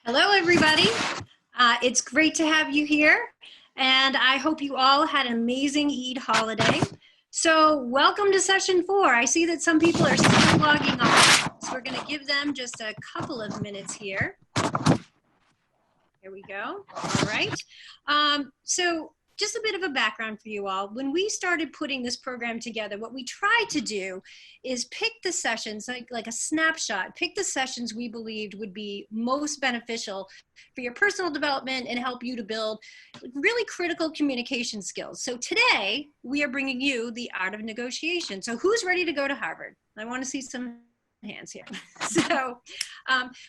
Hello, everybody. It's great to have you here, and I hope you all had an amazing Eid holiday. So welcome to session 4. I see that some people are still logging on, so we're going to give them just a couple of minutes here. Here we go. All right. So just a bit of a background for you all. When we started putting this program together, what we tried to do is pick the sessions, like a snapshot, pick the sessions we believed would be most beneficial for your personal development and help you to build really critical communication skills. So today, we are bringing you the art of negotiation. So who's ready to go to Harvard? I want to see some hands here.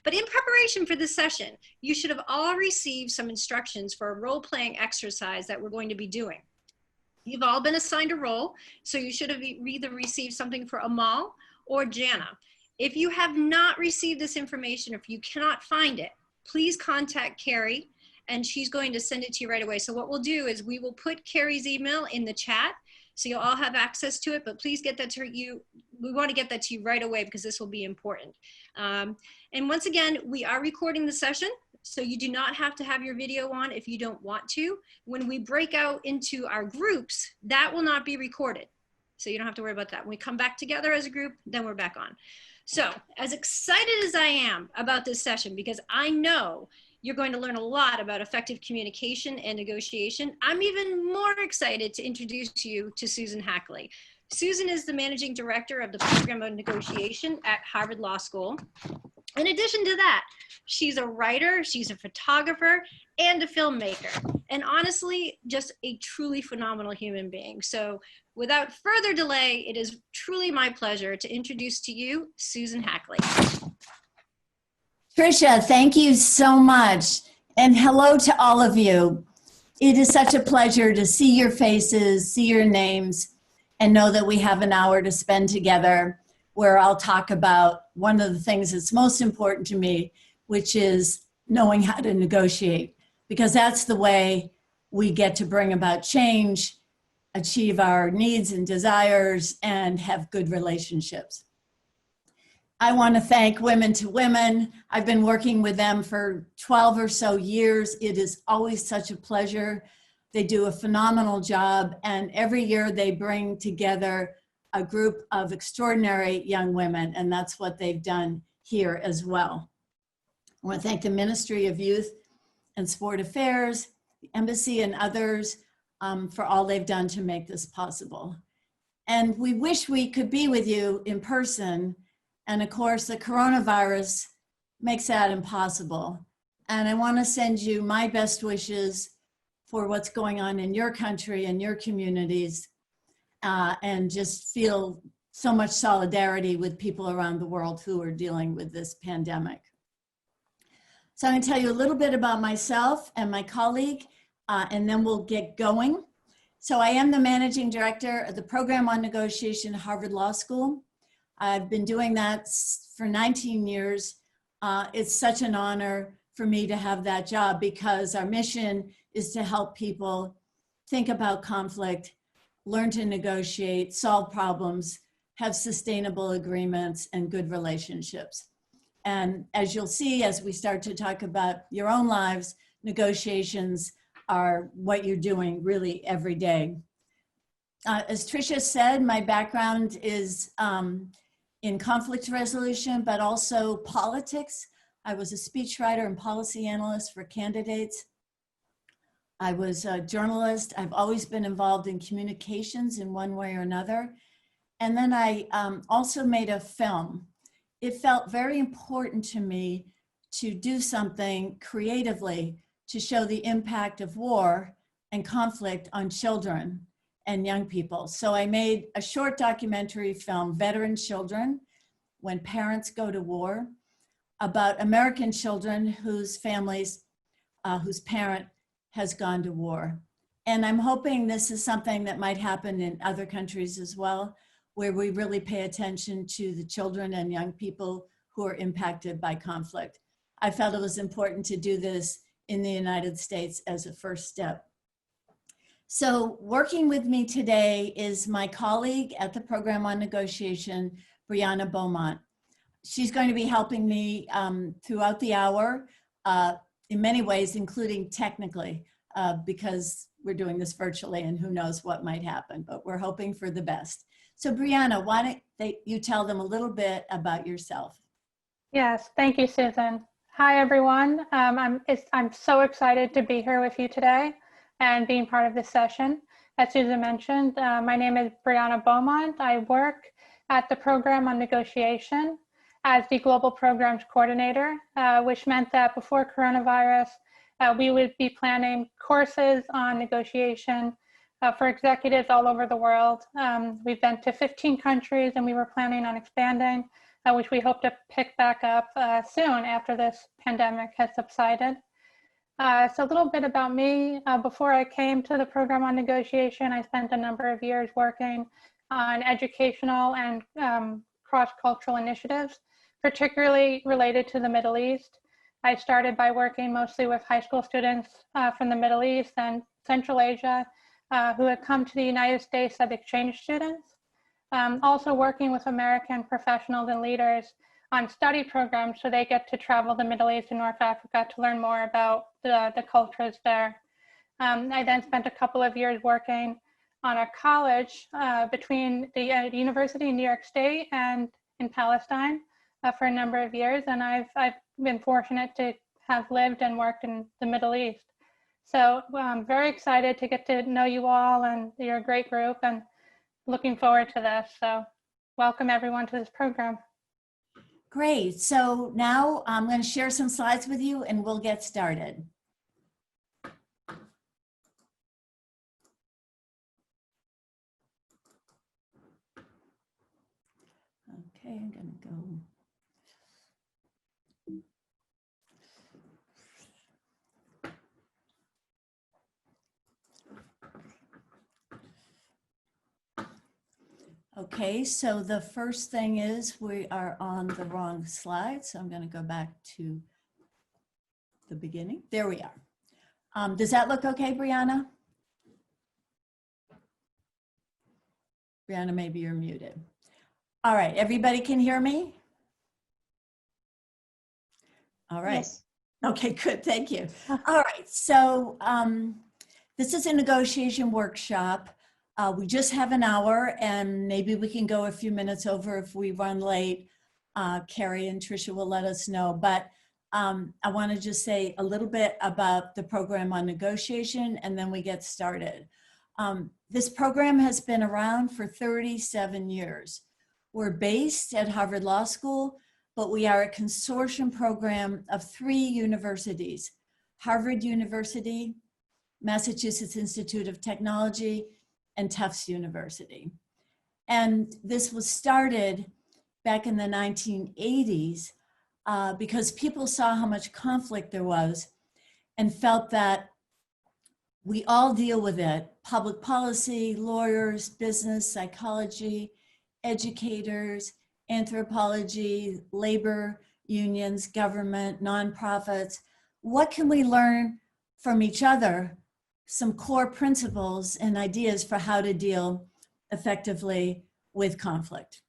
But in preparation for this session, you should have all received some instructions for a role-playing exercise that we're going to be doing. You've all been assigned a role, so you should have either received something for Amal or Jana. If you have not received this information, if you cannot find it, please contact Carrie, and she's going to send it to you right away. So what we'll do is we will put Carrie's email in the chat, so you'll all have access to it, but please get that to you. We want to get that to you right away because this will be important. And once again, we are recording the session, so you do not have to have your video on if you don't want to. When we break out into our groups, that will not be recorded. So you don't have to worry about that. When we come back together as a group, then we're back on. So as excited as I am about this session, because I know you're going to learn a lot about effective communication and negotiation, I'm even more excited to introduce you to Susan Hackley. Susan is the managing director of the program on negotiation at Harvard Law School. In addition to that, she's a writer, she's a photographer, and a filmmaker. And honestly, just a truly phenomenal human being. So without further delay, it is truly my pleasure to introduce to you Susan Hackley. Tricia, thank you so much. And hello to all of you. It is such a pleasure to see your faces, see your names, and know that we have an hour to spend together where I'll talk about one of the things that's most important to me, which is knowing how to negotiate, because that's the way we get to bring about change, achieve our needs and desires, and have good relationships. I want to thank Women2Women. I've been working with them for 12 or so years. It is always such a pleasure. They do a phenomenal job, and every year they bring together a group of extraordinary young women, and that's what they've done here as well. I want to thank the Ministry of Youth and Sport Affairs, the Embassy, and others for all they've done to make this possible. And we wish we could be with you in person. And of course, the coronavirus makes that impossible. And I want to send you my best wishes for what's going on in your country and your communities, and just feel so much solidarity with people around the world who are dealing with this pandemic. So I'm going to tell you a little bit about myself and my colleague, and then we'll get going. So I am the managing director of the program on negotiation at Harvard Law School. I've been doing that for 19 years. It's such an honor for me to have that job because our mission is to help people think about conflict, learn to negotiate, solve problems, have sustainable agreements, and good relationships. And as you'll see, as we start to talk about your own lives, negotiations are what you're doing really every day. As Tricia said, my background is in conflict resolution, but also politics. I was a speechwriter and policy analyst for candidates. I was a journalist. I've always been involved in communications in one way or another. And then I also made a film. It felt very important to me to do something creatively to show the impact of war and conflict on children and young people. So I made a short documentary film, Veteran Children, When Parents Go to War, about American children whose families, whose parent has gone to war. And I'm hoping this is something that might happen in other countries as well, where we really pay attention to the children and young people who are impacted by conflict. I felt it was important to do this in the United States as a first step. So working with me today is my colleague at the program on negotiation, Brianna Beaumont. She's going to be helping me throughout the hour in many ways, including technically, because we're doing this virtually and who knows what might happen, but we're hoping for the best. So Brianna, why don't you tell them a little bit about yourself? Yes, thank you, Susan. Hi, everyone. I'm so excited to be here with you today and being part of this session. As Susan mentioned, my name is Brianna Beaumont. I work at the Program on Negotiation as the Global Programs Coordinator, which meant that before coronavirus, we would be planning courses on negotiation for executives all over the world. We've been to 15 countries and we were planning on expanding, which we hope to pick back up soon after this pandemic has subsided. So a little bit about me. Before I came to the Program on Negotiation, I spent a number of years working on educational and cross-cultural initiatives, particularly related to the Middle East. I started by working mostly with high school students from the Middle East and Central Asia who had come to the United States as exchange students. Also working with American professionals and leaders on study programs so they get to travel the Middle East and North Africa to learn more about the cultures there. I then spent a couple of years working on a college between the University in New York State and in Palestine for a number of years, and I've been fortunate to have lived and worked in the Middle East. So I'm very excited to get to know you all, and you're a great group, and looking forward to this. So welcome everyone to this program. Great. So now I'm going to share some slides with you and we'll get started. Okay, I'm going to go. Okay, so the first thing is we are on the wrong slide. So I'm going to go back to the beginning. There we are. Does that look okay, Brianna? Brianna, maybe you're muted. All right, everybody can hear me? All right. Yes. Okay, good, thank you. All right, so this is a negotiation workshop. We just have an hour and maybe we can go a few minutes over if we run late. Carrie and Tricia will let us know, but I want to just say a little bit about the program on negotiation and then we get started. This program has been around for 37 years. We're based at Harvard Law School, but we are a consortium program of 3 universities: Harvard University, Massachusetts Institute of Technology, and Tufts University. And this was started back in the 1980s because people saw how much conflict there was and felt that we all deal with it: public policy, lawyers, business, psychology, educators, anthropology, labor unions, government, nonprofits. What can we learn from each other? Some core principles and ideas for how to deal effectively with conflict.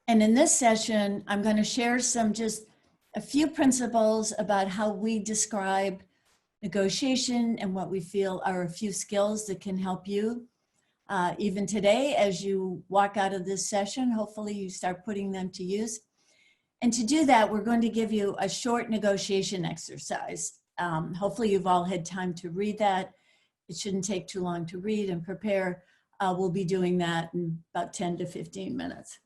And in this session, I'm going to share just a few principles about how we describe negotiation and what we feel are a few skills that can help you even today as you walk out of this session. Hopefully you start putting them to use. And to do that, we're going to give you a short negotiation exercise. Hopefully you've all had time to read that. It shouldn't take too long to read and prepare. We'll be doing that in about 10 to 15 minutes.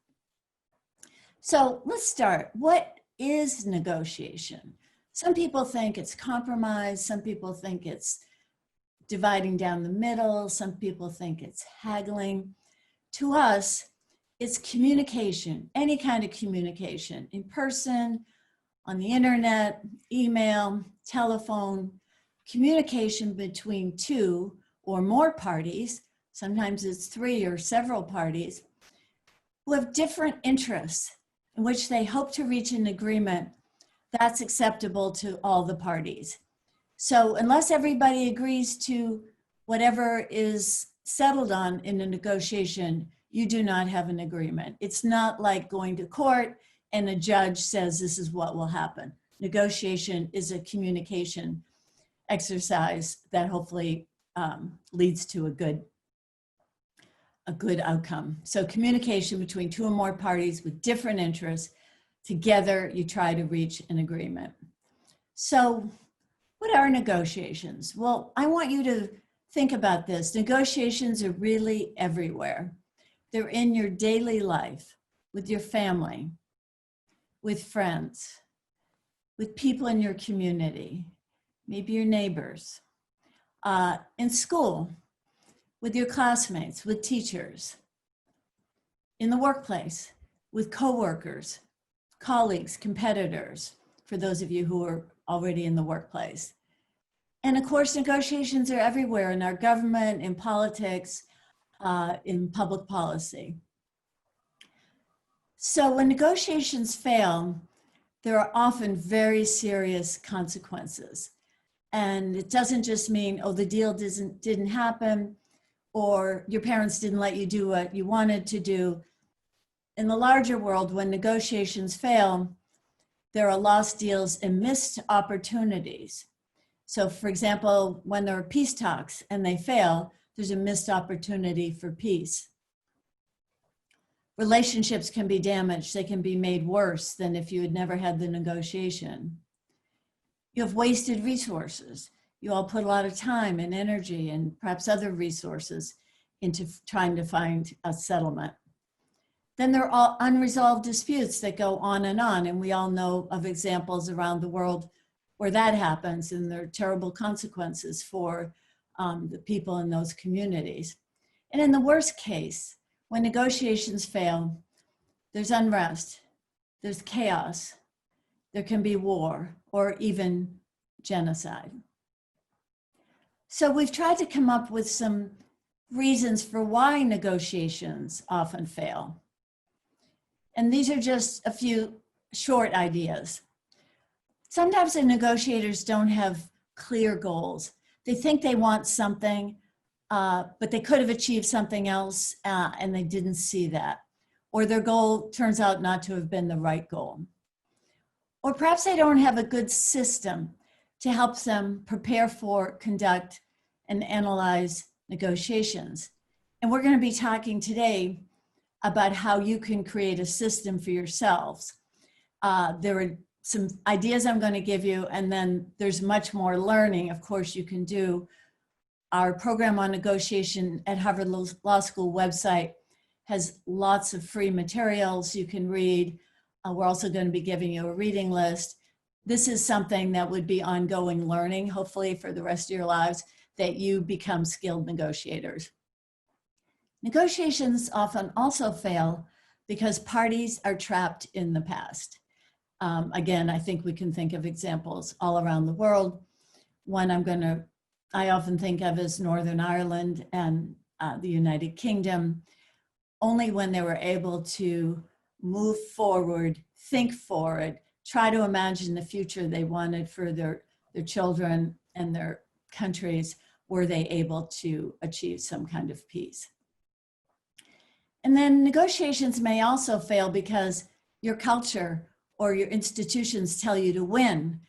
So let's start. What is negotiation? Some people think it's compromise. Some people think it's dividing down the middle. Some people think it's haggling. To us, it's communication, any kind of communication, in person, on the internet, email, telephone, communication between 2 or more parties, sometimes it's 3 or several parties, who have different interests in which they hope to reach an agreement that's acceptable to all the parties. So unless everybody agrees to whatever is settled on in a negotiation, you do not have an agreement. It's not like going to court and a judge says this is what will happen. negotiation is a communication exercise that hopefully leads to a good outcome. So communication between two or more parties with different interests, together you try to reach an agreement. So what are negotiations? Well, I want you to think about this. Negotiations are really everywhere. They're in your daily life, with your family, with friends, with people in your community, maybe your neighbors, in school, with your classmates, with teachers, in the workplace, with coworkers, colleagues, competitors, for those of you who are already in the workplace. And of course, negotiations are everywhere in our government, in politics, in public policy. So when negotiations fail, there are often very serious consequences. And it doesn't just mean, oh, the deal didn't happen, or your parents didn't let you do what you wanted to do. In the larger world, when negotiations fail, there are lost deals and missed opportunities. So for example, when there are peace talks and they fail, there's a missed opportunity for peace. Relationships can be damaged. They can be made worse than if you had never had the negotiation. You have wasted resources. You all put a lot of time and energy and perhaps other resources into trying to find a settlement. Then there are all unresolved disputes that go on, and we all know of examples around the world where that happens, and there are terrible consequences for the people in those communities. And in the worst case, when negotiations fail, there's unrest, there's chaos, there can be war, or even genocide. So we've tried to come up with some reasons for why negotiations often fail. And these are just a few short ideas. Sometimes the negotiators don't have clear goals. They think they want something, but they could have achieved something else and they didn't see that. Or their goal turns out not to have been the right goal. Or perhaps they don't have a good system to help them prepare for, conduct, and analyze negotiations. And we're going to be talking today about how you can create a system for yourselves. There are some ideas I'm going to give you, and then there's much more learning, of course, you can do. Our program on negotiation at Harvard Law School website has lots of free materials you can read. We're also going to be giving you a reading list. This is something that would be ongoing learning, hopefully for the rest of your lives, that you become skilled negotiators. Negotiations often also fail because parties are trapped in the past. Again, I think we can think of examples all around the world. One I often think of as Northern Ireland and the United Kingdom. Only when they were able to move forward, think forward, try to imagine the future they wanted for their children and their countries, were they able to achieve some kind of peace. And then negotiations may also fail because your culture or your institutions tell you to win.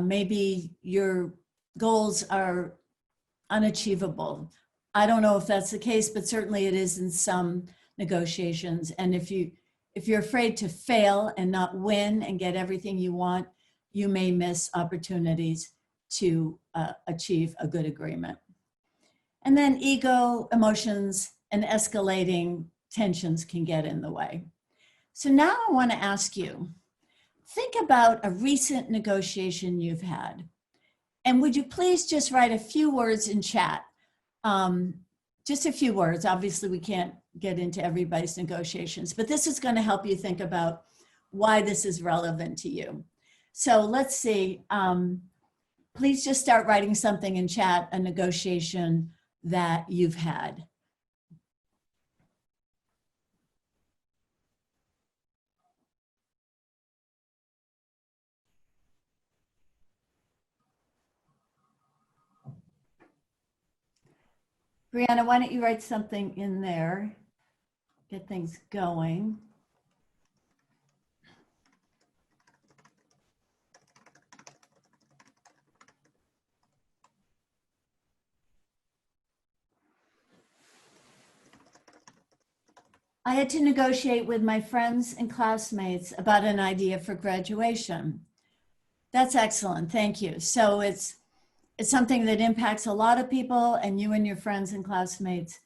Maybe your goals are unachievable. I don't know if that's the case, but certainly it is in some negotiations. And if you're afraid to fail and not win and get everything you want, you may miss opportunities to achieve a good agreement. And then ego, emotions, and escalating tensions can get in the way. So now I want to ask you, think about a recent negotiation you've had. And would you please just write a few words in chat? Just a few words. Obviously, we can't get into everybody's negotiations, but this is going to help you think about why this is relevant to you. So let's see. Please just start writing something in chat, a negotiation that you've had. Brianna, why don't you write something in there? Get things going. I had to negotiate with my friends and classmates about an idea for graduation. That's excellent. Thank you. So it's something that impacts a lot of people, and you and your friends and classmates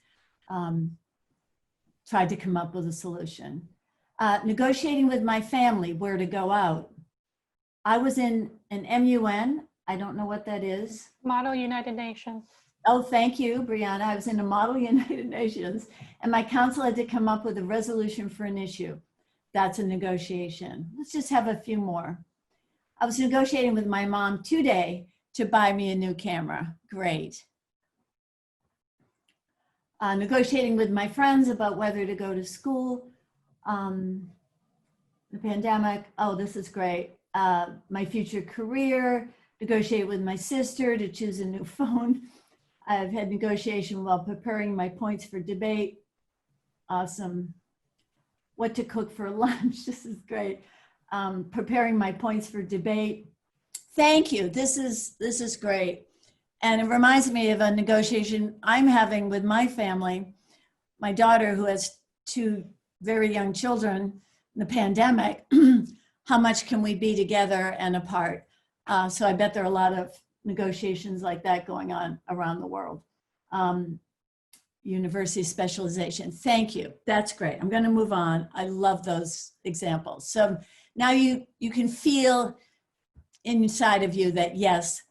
tried to come up with a solution. Negotiating with my family where to go out. I was in an MUN. I don't know what that is. Model United Nations. Oh, thank you, Brianna. I was in a Model United Nations, and my council had to come up with a resolution for an issue. That's a negotiation. Let's just have a few more. I was negotiating with my mom today to buy me a new camera. Great. Negotiating with my friends about whether to go to school. The pandemic. Oh, this is great. My future career. Negotiate with my sister to choose a new phone. I've had negotiation while preparing my points for debate. Awesome. What to cook for lunch. This is great. Preparing my points for debate. Thank you. This is great. And it reminds me of a negotiation I'm having with my family. My daughter, who has 2 very young children in the pandemic, how much can we be together and apart? So I bet there are a lot of negotiations like that going on around the world. University specialization. Thank you. That's great. I'm going to move on. I love those examples. So now you can feel inside of you that yes,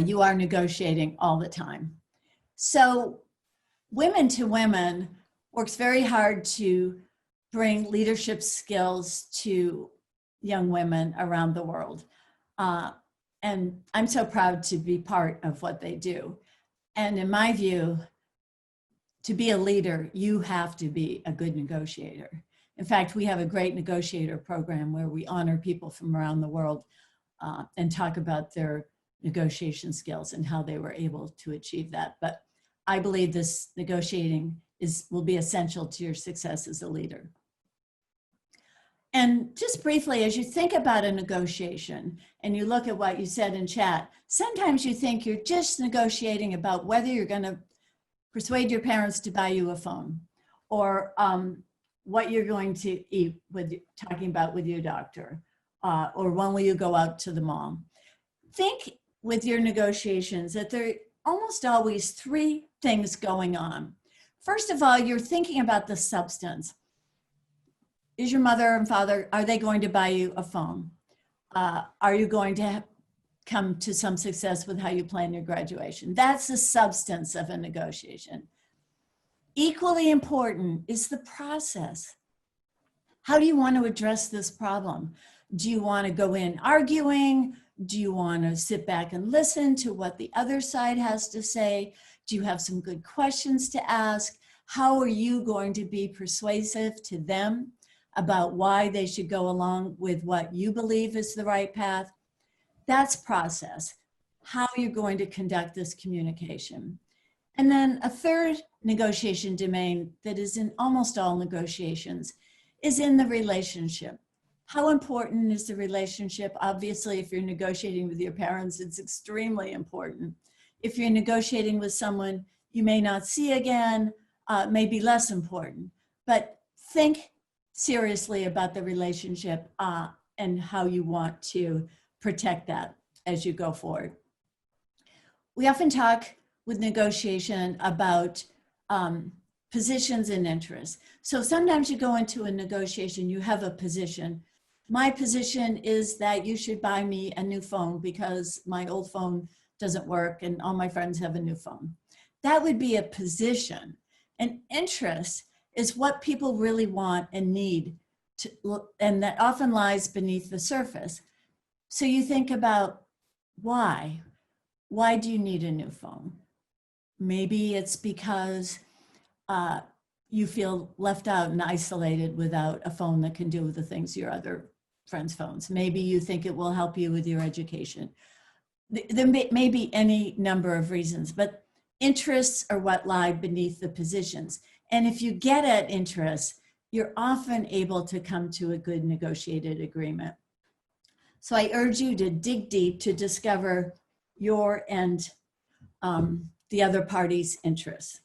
you are negotiating all the time. So Women2Women works very hard to bring leadership skills to young women around the world. And I'm so proud to be part of what they do. And in my view, to be a leader, you have to be a good negotiator. In fact, we have a great negotiator program where we honor people from around the world and talk about their negotiation skills and how they were able to achieve that. But I believe this negotiating will be essential to your success as a leader. And just briefly, as you think about a negotiation and you look at what you said in chat, sometimes you think you're just negotiating about whether you're going to persuade your parents to buy you a phone, or what you're going to eat talking about with your doctor, or when will you go out to the mall. Think with your negotiations that there are almost always 3 things going on. First of all, you're thinking about the substance. Is your mother and father, are they going to buy you a phone? Are you going to come to some success with how you plan your graduation? That's the substance of a negotiation. Equally important is the process. How do you want to address this problem? Do you want to go in arguing? Do you want to sit back and listen to what the other side has to say? Do you have some good questions to ask? How are you going to be persuasive to them about why they should go along with what you believe is the right path? That's process, how you're going to conduct this communication. And then a third negotiation domain that is in almost all negotiations is in the relationship. How important is the relationship? Obviously, if you're negotiating with your parents, it's extremely important. If you're negotiating with someone you may not see again, may be less important. But think seriously about the relationship and how you want to protect that as you go forward. We often talk with negotiation about positions and interests. So sometimes you go into a negotiation, you have a position. My position is that you should buy me a new phone because my old phone doesn't work and all my friends have a new phone. That would be a position. An interest is what people really want and need, and that often lies beneath the surface. So you think about why? Why do you need a new phone? Maybe it's because you feel left out and isolated without a phone that can do the things your other friends' phones. Maybe you think it will help you with your education. There may be any number of reasons, but interests are what lie beneath the positions. And if you get at interests, you're often able to come to a good negotiated agreement. So I urge you to dig deep to discover your and the other party's interests.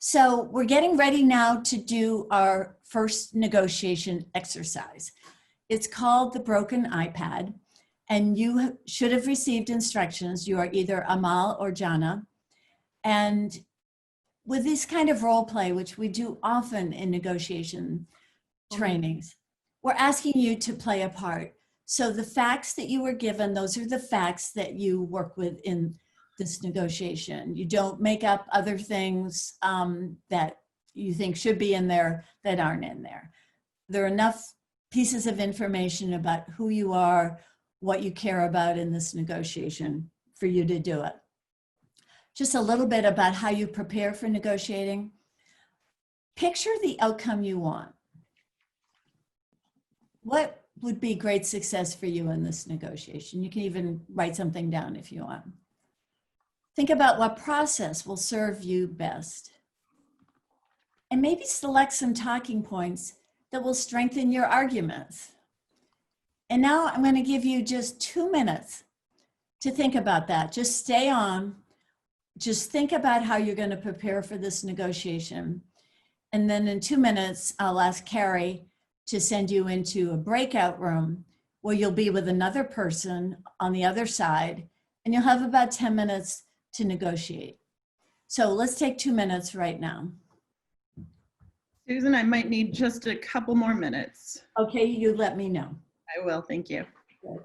So we're getting ready now to do our first negotiation exercise. It's called the broken iPad, and you should have received instructions. You are either Amal or Jana. And with this kind of role play, which we do often in negotiation trainings, we're asking you to play a part. So the facts that you were given, those are the facts that you work with in this negotiation. You don't make up other things that you think should be in there that aren't in there. There are enough pieces of information about who you are, what you care about in this negotiation for you to do it. Just a little bit about how you prepare for negotiating. Picture the outcome you want. What would be great success for you in this negotiation? You can even write something down if you want. Think about what process will serve you best. And maybe select some talking points that will strengthen your arguments. And now I'm going to give you just 2 minutes to think about that. Just stay on. Just think about how you're going to prepare for this negotiation. And then in 2 minutes, I'll ask Carrie to send you into a breakout room where you'll be with another person on the other side, and you'll have about 10 minutes to negotiate. So let's take 2 minutes right now. Susan, I might need just a couple more minutes. Okay, you let me know. I will, thank you. Good.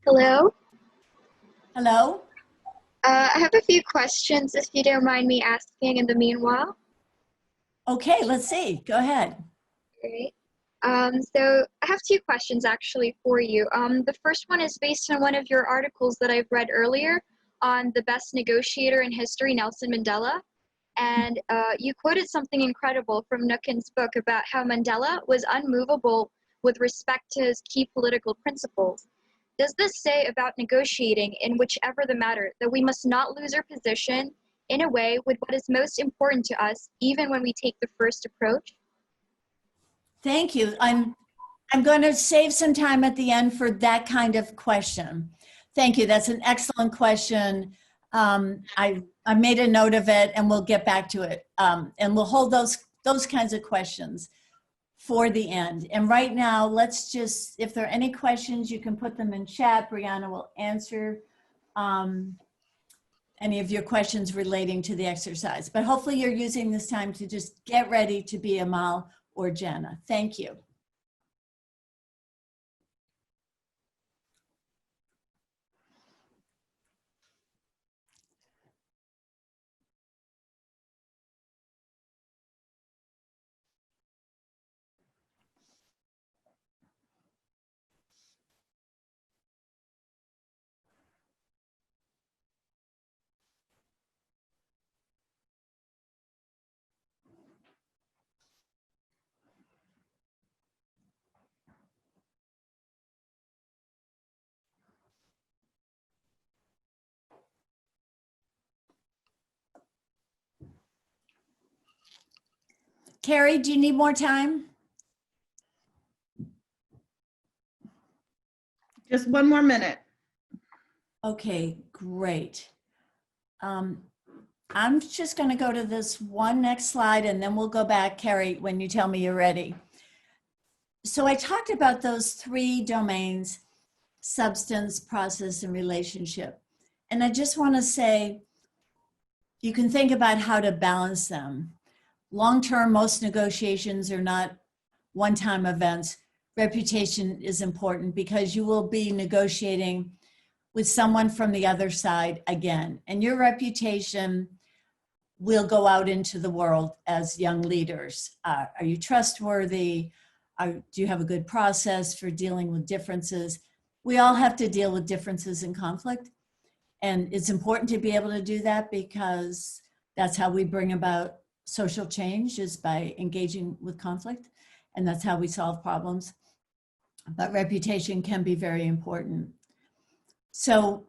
Hello. Hello? I have a few questions if you don't mind me asking in the meanwhile. Okay, let's see. Go ahead. Great. So I have two questions actually for you. The first one is based on one of your articles that I've read earlier on the best negotiator in history, Nelson Mandela. And you quoted something incredible from Nukin's book about how Mandela was unmovable with respect to his key political principles. Does this say about negotiating in whichever the matter that we must not lose our position in a way with what is most important to us, even when we take the first approach? Thank you. I'm going to save some time at the end for that kind of question. Thank you. That's an excellent question. I made a note of it, and we'll get back to it. And we'll hold those kinds of questions for the end. And right now, let's just, if there are any questions, you can put them in chat. Brianna will answer any of your questions relating to the exercise. But hopefully you're using this time to just get ready to be Amal or Jana. Thank you. Carrie, do you need more time? Just one more minute. Okay, great. I'm just going to go to this one next slide, and then we'll go back, Carrie, when you tell me you're ready. So I talked about those 3 domains: substance, process, and relationship. And I just want to say, you can think about how to balance them. Long-term, most negotiations are not one-time events. Reputation is important because you will be negotiating with someone from the other side again. And your reputation will go out into the world as young leaders. Are you trustworthy? Do you have a good process for dealing with differences? We all have to deal with differences in conflict. And it's important to be able to do that because that's how we bring about social change, is by engaging with conflict. And that's how we solve problems. But reputation can be very important. So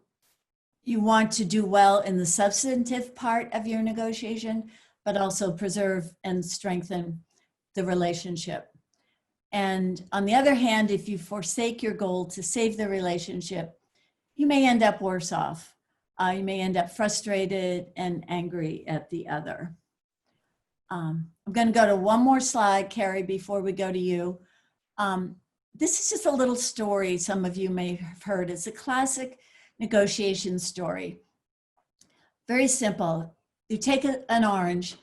you want to do well in the substantive part of your negotiation, but also preserve and strengthen the relationship. And on the other hand, if you forsake your goal to save the relationship, you may end up worse off. You may end up frustrated and angry at the other. I'm going to go to one more slide, Carrie, before we go to you. This is just a little story some of you may have heard. It's a classic negotiation story. Very simple. You take an orange.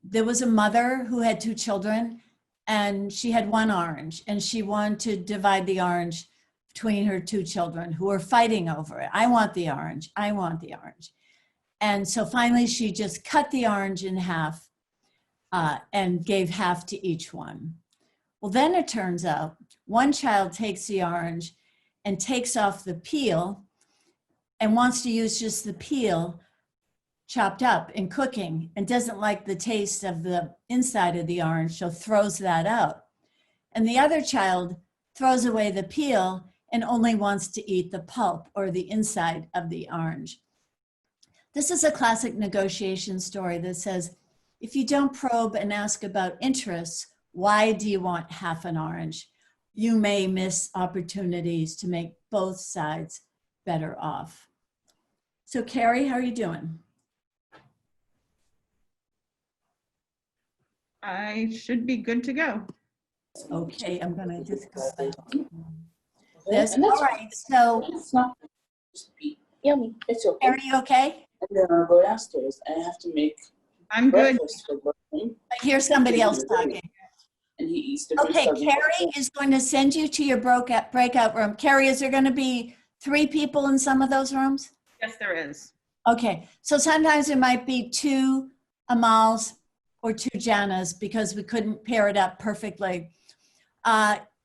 There was a mother who had 2 children, and she had 1 orange, and she wanted to divide the orange between her 2 children who were fighting over it. I want the orange. I want the orange. And so finally, she just cut the orange in half and gave half to each one. Well, then it turns out one child takes the orange and takes off the peel and wants to use just the peel chopped up in cooking and doesn't like the taste of the inside of the orange, so throws that out. And the other child throws away the peel and only wants to eat the pulp or the inside of the orange. This is a classic negotiation story that says, if you don't probe and ask about interests, why do you want half an orange? You may miss opportunities to make both sides better off. So Carrie, how are you doing? I should be good to go. Okay, I'm gonna just go back to this. All right, so It's not yummy. It's okay. Carrie, you okay? And then I'll go downstairs. I have to make I'm good. breakfast for Brian, I hear somebody else talking. and he eats the Okay, Carrie is going to send you to your breakout room. Carrie, is there going to be 3 people in some of those rooms? Yes, there is. Okay, so sometimes there might be 2 Amals or 2 Janas because we couldn't pair it up perfectly.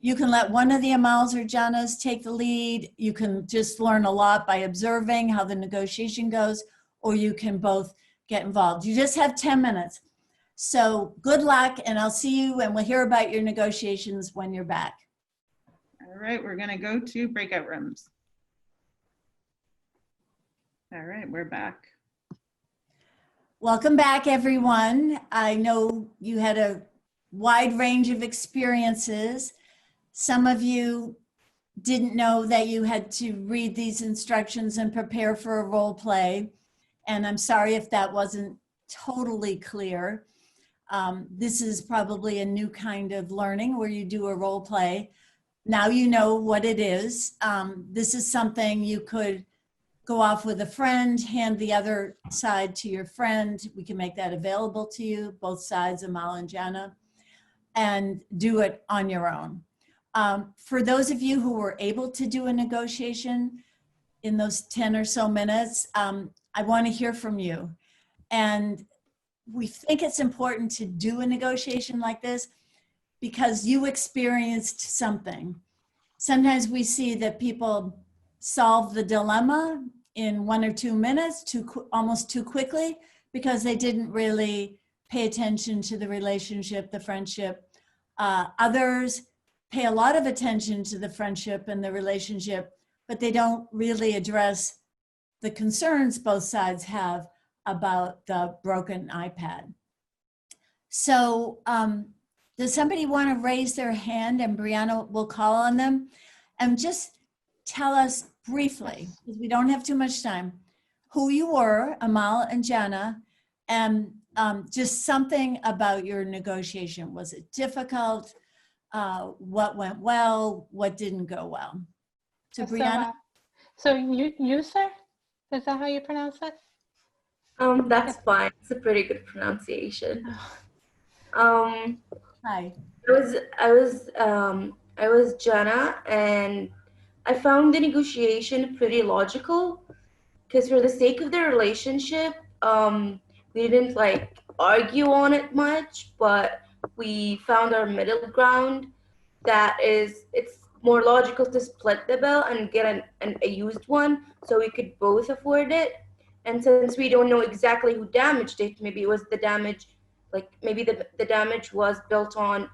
You can let one of the Amals or Janas take the lead. You can just learn a lot by observing how the negotiation goes, or you can both get involved. You just have 10 minutes. So good luck, and I'll see you, and we'll hear about your negotiations when you're back. All right, we're gonna go to breakout rooms. All right, we're back. Welcome back, everyone. I know you had a wide range of experiences. Some of you didn't know that you had to read these instructions and prepare for a role play. And I'm sorry if that wasn't totally clear. This is probably a new kind of learning where you do a role play. Now you know what it is. This is something you could go off with a friend, hand the other side to your friend. We can make that available to you, both sides, Amal and Jana, and do it on your own. For those of you who were able to do a negotiation in those 10 or so minutes, I want to hear from you. And we think it's important to do a negotiation like this because you experienced something. Sometimes we see that people solve the dilemma in 1 or 2 minutes, almost too quickly, because they didn't really pay attention to the relationship, the friendship. Others pay a lot of attention to the friendship and the relationship, but they don't really address the concerns both sides have about the broken iPad. So does somebody want to raise their hand, and Brianna will call on them, and just tell us briefly, because we don't have too much time, who you were, Amal and Jana, and just something about your negotiation. Was it difficult? What went well? What didn't go well? So Brianna? So you, sir? Is that how you pronounce it? That's fine. It's a pretty good pronunciation. Hi. I was Jana, and I found the negotiation pretty logical because for the sake of the relationship, we didn't like argue on it much, but we found our middle ground. That is, it's more logical to split the bill and get a used one so we could both afford it. And since we don't know exactly who damaged it, maybe it was the damage, like maybe the damage was built on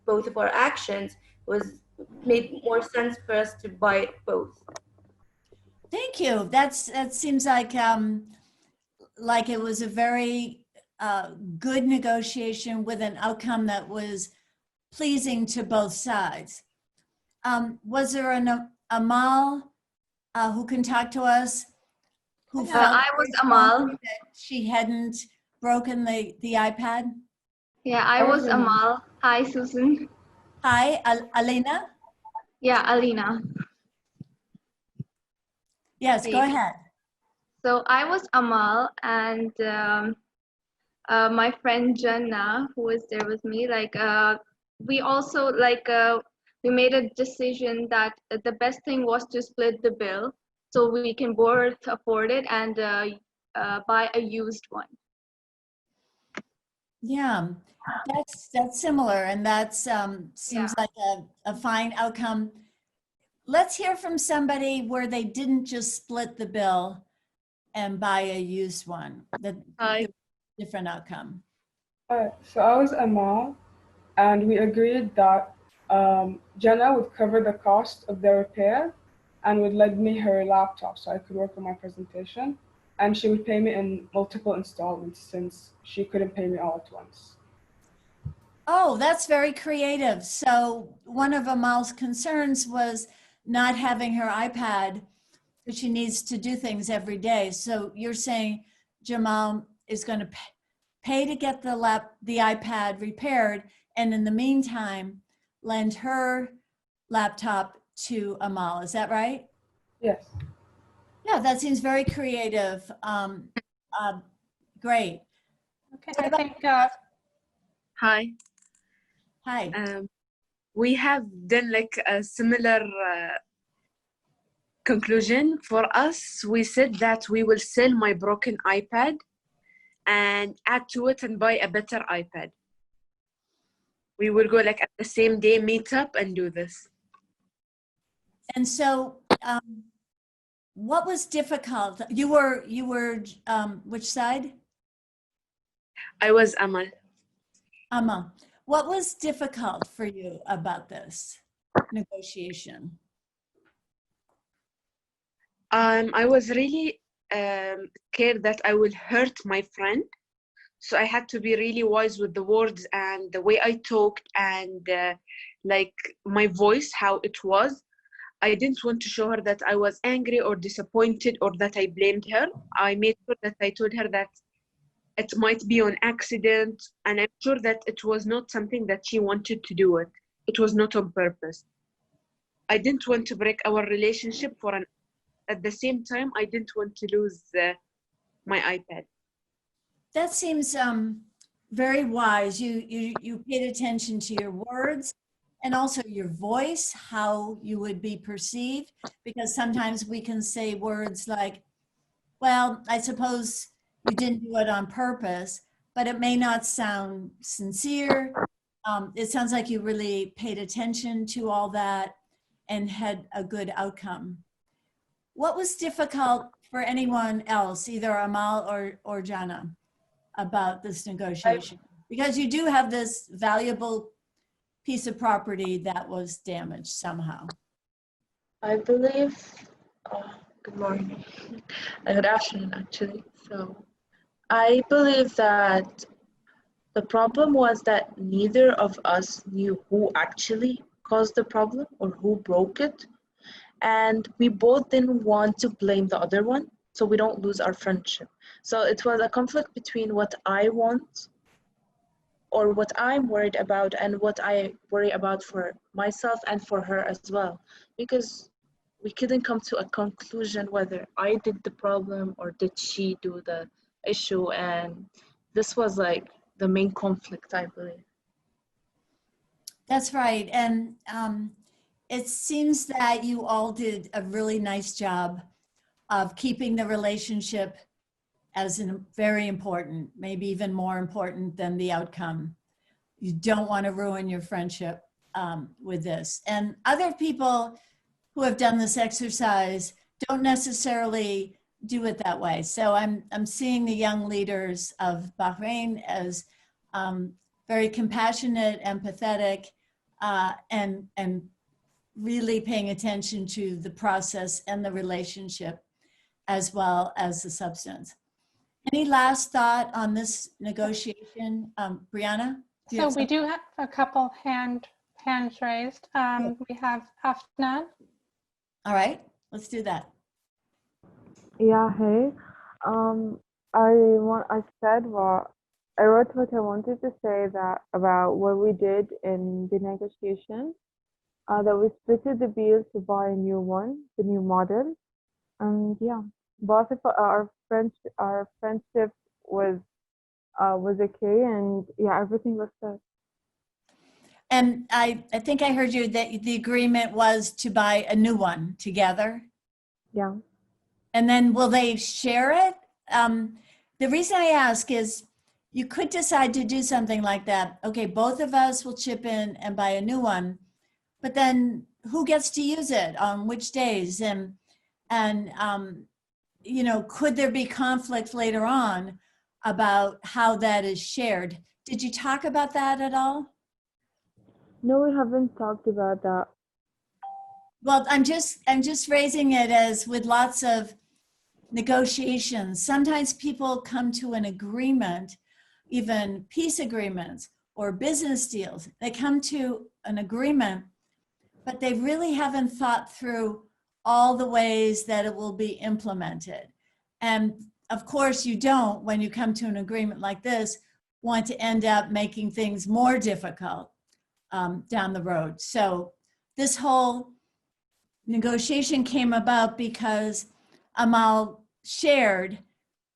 both of our actions, made more sense for us to buy it both. Thank you. That seems like it was a very good negotiation with an outcome that was pleasing to both sides. Was there an Amal who can talk to us who felt I was very Amal. strongly that she hadn't broken the iPad? Yeah, I was Amal. Hi, Susan. Hi, Alina? Yeah, Alina. Yes, go Hey. ahead. So I was Amal, and my friend Janna, who was there with me, we also we made a decision that the best thing was to split the bill so we can both afford it and buy a used one. Yeah, that's similar, and that's seems like a fine outcome. Let's hear from somebody where they didn't just split the bill and buy a used one. Hi. Different outcome. So I was Amal, and we agreed that Jenna would cover the cost of the repair and would lend me her laptop so I could work on my presentation. And she would pay me in multiple installments since she couldn't pay me all at once. Oh, that's very creative. So one of Amal's concerns was not having her iPad, but she needs to do things every day. So you're saying Jamal is going to pay to get the iPad repaired, and in the meantime, lend her laptop to Amal. Is that right? Yes. Yeah, that seems very creative. Great. Okay, I think, Hi. Hi. We have done like a similar conclusion. For us, we said that we will sell my broken iPad and add to it and buy a better iPad. We will go like at the same day, meet up and do this. And so, what was difficult? You were which side? I was Amal. Amal. What was difficult for you about this negotiation? I was really scared that I will hurt my friend. So I had to be really wise with the words and the way I talked and like my voice, how it was. I didn't want to show her that I was angry or disappointed or that I blamed her. I made sure that I told her that it might be on accident, and I'm sure that it was not something that she wanted to do it. It was not on purpose. I didn't want to break our relationship at the same time, I didn't want to lose my iPad. That seems very wise. You paid attention to your words and also your voice, how you would be perceived, because sometimes we can say words like, well, I suppose you didn't do it on purpose, but it may not sound sincere. It sounds like you really paid attention to all that and had a good outcome. What was difficult for anyone else, either Amal or Jana, about this negotiation? Because you do have this valuable piece of property that was damaged somehow. I believe, good morning, good afternoon actually. So I believe that the problem was that neither of us knew who actually caused the problem or who broke it. And we both didn't want to blame the other one, so we don't lose our friendship. So it was a conflict between what I want or what I'm worried about and what I worry about for myself and for her as well. Because we couldn't come to a conclusion whether I did the problem or did she do the issue. And this was like the main conflict, I believe. That's right. And it seems that you all did a really nice job of keeping the relationship as very important, maybe even more important than the outcome. You don't want to ruin your friendship with this. And other people who have done this exercise don't necessarily do it that way. So I'm seeing the young leaders of Bahrain as very compassionate, empathetic, and really paying attention to the process and the relationship as well as the substance. Any last thought on this negotiation? Brianna? Do you So have we do have a couple hands raised. We have Afnan. All right, let's do that. Yeah, hey. Um, I said what I wrote what I wanted to say that about what we did in the negotiation. That we split the bill to buy a new one, the new model, and yeah, both of our friendship was okay, and yeah, everything was good. And I think I heard you that the agreement was to buy a new one together. Yeah. And then will they share it? The reason I ask is you could decide to do something like that. Okay, both of us will chip in and buy a new one, but then who gets to use it on which days? And you know, could there be conflict later on about how that is shared? Did you talk about that at all? No, we haven't talked about that. Well, I'm just raising it as with lots of negotiations. Sometimes people come to an agreement, even peace agreements or business deals. They come to an agreement, but they really haven't thought through all the ways that it will be implemented. And of course, you don't, when you come to an agreement like this, want to end up making things more difficult down the road. So this whole negotiation came about because Amal shared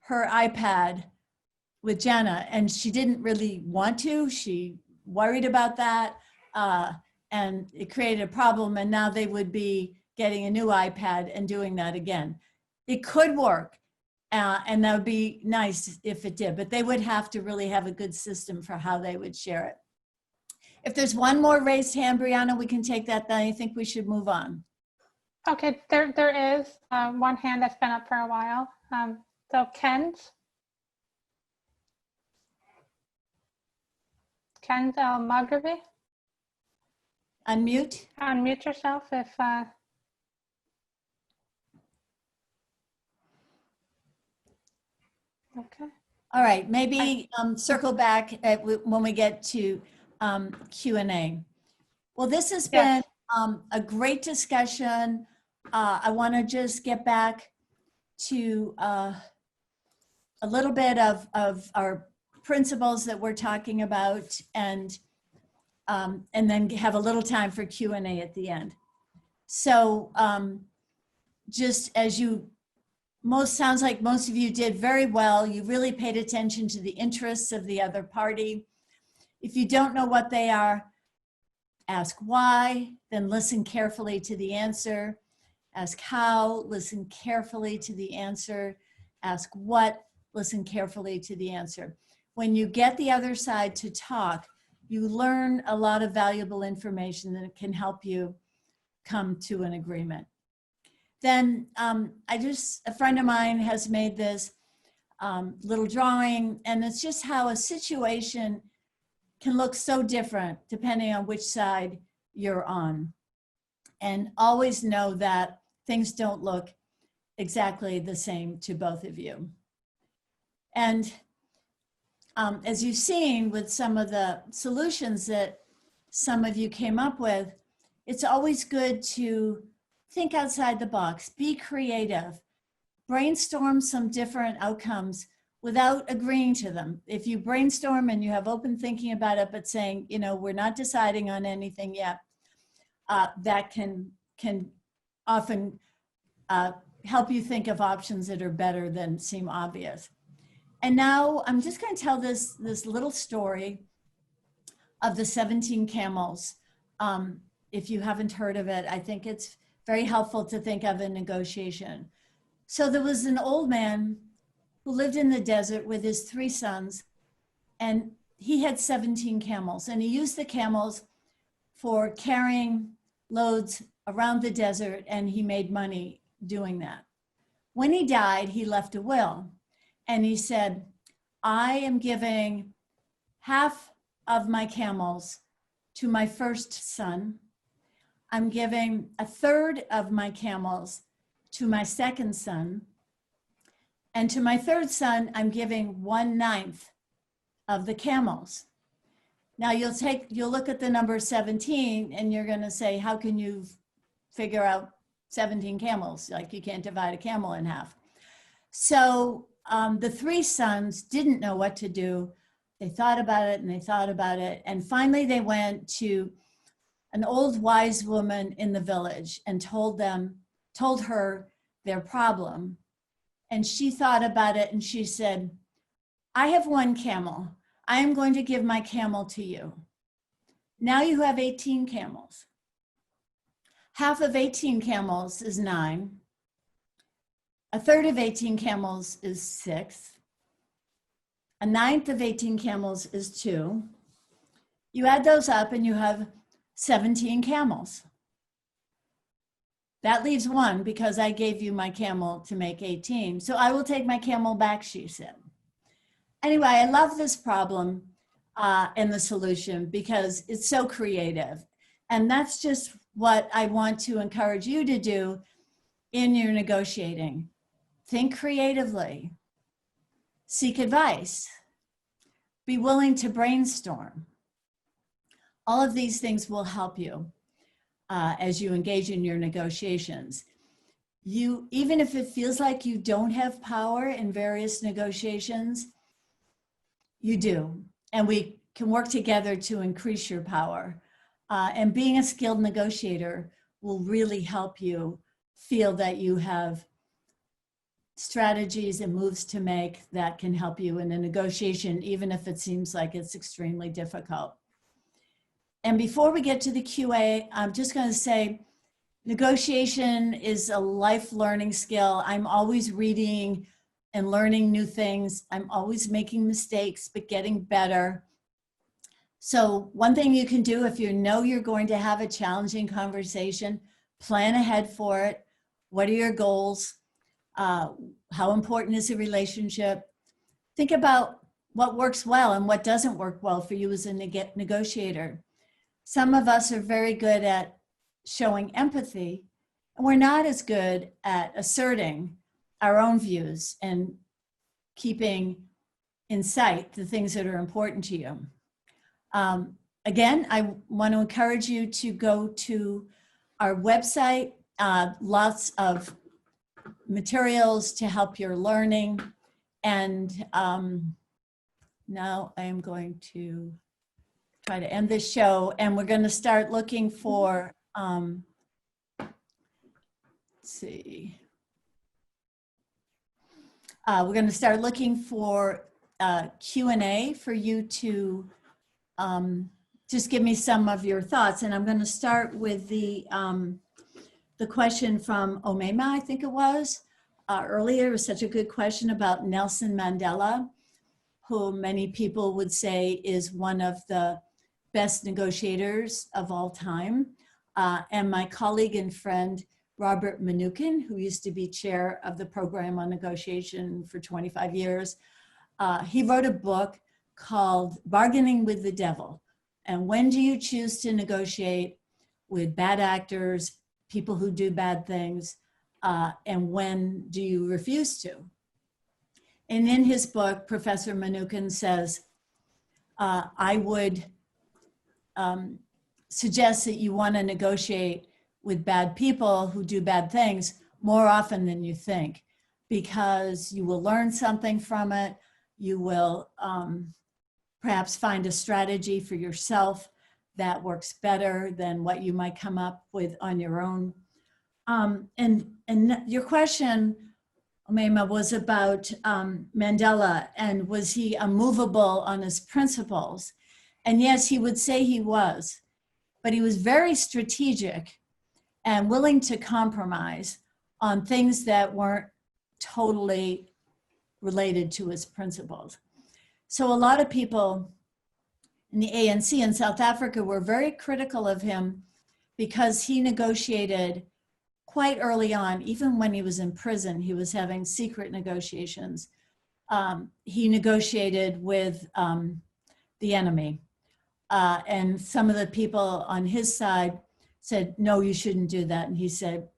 her iPad with Jenna, and she didn't really want to. She worried about that, and it created a problem, and now they would be getting a new iPad and doing that again. It could work, and that would be nice if it did, but they would have to really have a good system for how they would share it. If there's one more raised hand, Brianna, we can take that, then I think we should move on. Okay, there is one hand that's been up for a while. So Ken's Al-Maghribi. Unmute. Unmute yourself if. Okay. All right, maybe circle back when we get to Q&A. Well, this has been a great discussion. I want to just get back to a little bit of our principles that we're talking about, and then have a little time for Q&A at the end. So just as sounds like most of you did very well. You really paid attention to the interests of the other party. If you don't know what they are, ask why, then listen carefully to the answer. Ask how, listen carefully to the answer. Ask what, listen carefully to the answer. When you get the other side to talk, you learn a lot of valuable information that can help you come to an agreement. Then a friend of mine has made this little drawing, and it's just how a situation can look so different depending on which side you're on. And always know that things don't look exactly the same to both of you. And as you've seen with some of the solutions that some of you came up with, it's always good to think outside the box, be creative, brainstorm some different outcomes without agreeing to them. If you brainstorm and you have open thinking about it, but saying, you know, we're not deciding on anything yet, that can often help you think of options that are better than seem obvious. And now I'm just going to tell this little story of the 17 camels. If you haven't heard of it, I think it's very helpful to think of in negotiation. So there was an old man who lived in the desert with his 3 sons, and he had 17 camels, and he used the camels for carrying loads around the desert, and he made money doing that. When he died, he left a will, and he said, I am giving half of my camels to my first son. I'm giving 1/3 of my camels to my second son, And to my third son, I'm giving 1/9 of the camels. Now you'll look at the number 17 and you're going to say, how can you figure out 17 camels? Like you can't divide a camel in half. So the 3 sons didn't know what to do. They thought about it and they thought about it. And finally they went to an old wise woman in the village and told her their problem. And she thought about it and she said, I have 1 camel. I am going to give my camel to you. Now you have 18 camels. Half of 18 camels is 9. A third of 18 camels is 6. A 9th of 18 camels is 2. You add those up and you have 17 camels. That leaves 1 because I gave you my camel to make 18. So I will take my camel back, she said. Anyway, I love this problem and the solution because it's so creative. And that's just what I want to encourage you to do in your negotiating. Think creatively, seek advice, be willing to brainstorm. All of these things will help you as you engage in your negotiations. Even if it feels like you don't have power in various negotiations, you do. And we can work together to increase your power. And being a skilled negotiator will really help you feel that you have strategies and moves to make that can help you in a negotiation, even if it seems like it's extremely difficult. And before we get to the QA, I'm just going to say negotiation is a life learning skill. I'm always reading and learning new things. I'm always making mistakes, but getting better. So one thing you can do if you know you're going to have a challenging conversation, plan ahead for it. What are your goals? How important is the relationship? Think about what works well and what doesn't work well for you as a negotiator. Some of us are very good at showing empathy, and we're not as good at asserting our own views and keeping in sight the things that are important to you. Again, I want to encourage you to go to our website, lots of materials to help your learning. And now I am going to try to end this show, and we're going to start looking for, let's see. We're going to start looking for Q&A for you to just give me some of your thoughts. And I'm going to start with the question from Omema, I think it was, earlier. It was such a good question about Nelson Mandela, who many people would say is one of the best negotiators of all time. And my colleague and friend, Robert Mnookin, who used to be chair of the program on negotiation for 25 years, he wrote a book called Bargaining with the Devil. And when do you choose to negotiate with bad actors, people who do bad things, and when do you refuse to? And in his book, Professor Mnookin says, I would suggest that you want to negotiate with bad people who do bad things more often than you think, because you will learn something from it. You will perhaps find a strategy for yourself that works better than what you might come up with on your own. And your question, Omema, was about Mandela, and was he immovable on his principles? And yes, he would say he was, but he was very strategic and willing to compromise on things that weren't totally related to his principles. So a lot of people in the ANC in South Africa were very critical of him because he negotiated quite early on. Even when he was in prison, he was having secret negotiations. He negotiated with the enemy. And some of the people on his side said, no, you shouldn't do that. And he said,